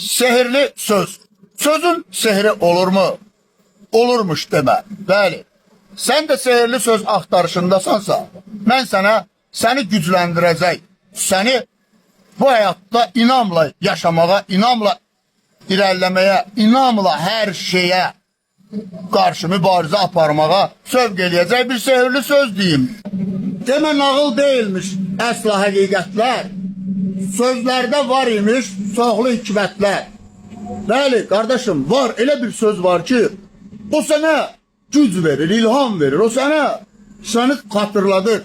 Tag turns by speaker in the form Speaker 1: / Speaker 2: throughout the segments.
Speaker 1: Sehirli söz. Sözün sehri olur mu? Olurmuş deme. Bəli. Sen de sehirli söz axtarışındasansa, mən sənə səni gücləndirəcək, səni bu həyatda inamla yaşamağa, inamla irəliləməyə, inamla hər şeyə qarşı mübarizə aparmağa sövq eləyəcək bir sehirli söz deyim. Demə nağıl deyilmiş əsla həqiqətlər. Sözlərdə var imiş çoxlu hikmətlər. Bəli, qardaşım, var elə bir söz var ki, o sənə güc verir, ilham verir, o səni xatırladır.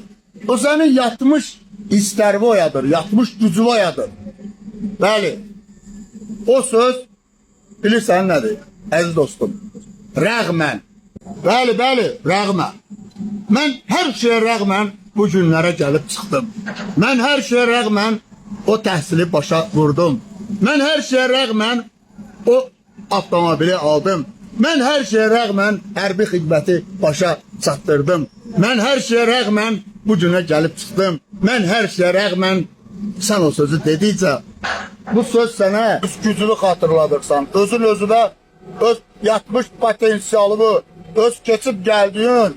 Speaker 1: O sənin yatmış istərvi oyadır, yatmış gücü oyadır. Bəli, o söz bilirsən nədir, əziz dostum? Rəğmən. Bəli, rəğmən. Mən hər şeyə rəğmən bu günlərə gəlib çıxdım. Mən hər şeyə rəğmən o təhsili başa vurdum. Mən hər şeyə rəğmən o avtomobili aldım. Mən hər şeyə rəğmən hərbi xidməti başa çatdırdım. Mən hər şeyə rəğmən bu günə gəlib çıxdım. Mən hər şeyə rəğmən sən o sözü dedikcə bu söz sənə öz gücünü xatırladırsan. Özün özünə öz yatmış potensialını, öz keçib gəldiyin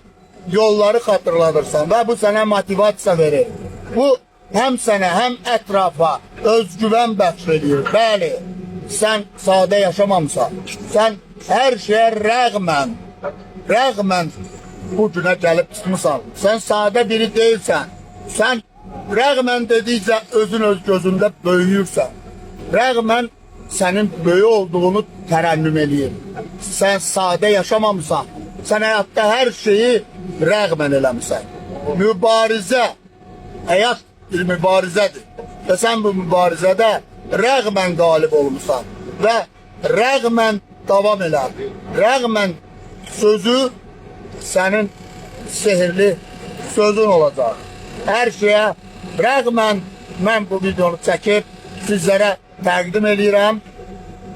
Speaker 1: yolları xatırladırsan və bu sənə motivasiya verir. Bu həm sənə, həm ətrafa özgüvən bəxş edir. Bəli, sən sadə yaşamamısan. Sən hər şeyə rəğmən bu günə gəlib çıxmısan. Sən sadə biri deyilsən. Sən rəğmən dedikcə özün öz gözündə böyüyürsən. Rəğmən sənin böyük olduğunu tərənnüm eləyir. Sən sadə yaşamamısan. Sən həyatda hər şeyi rəğmən eləmişsən. Mübarizə, həyat bir mübarizədir. Və sən bu mübarizədə rəğmən qalib olmuşsan və rəğmən davam elə. Rəğmən sözü sənin sehirli sözün olacaq. Hər şeyə rəğmən mən bu videonu çəkib sizlərə təqdim edirəm.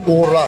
Speaker 1: Uğurlar.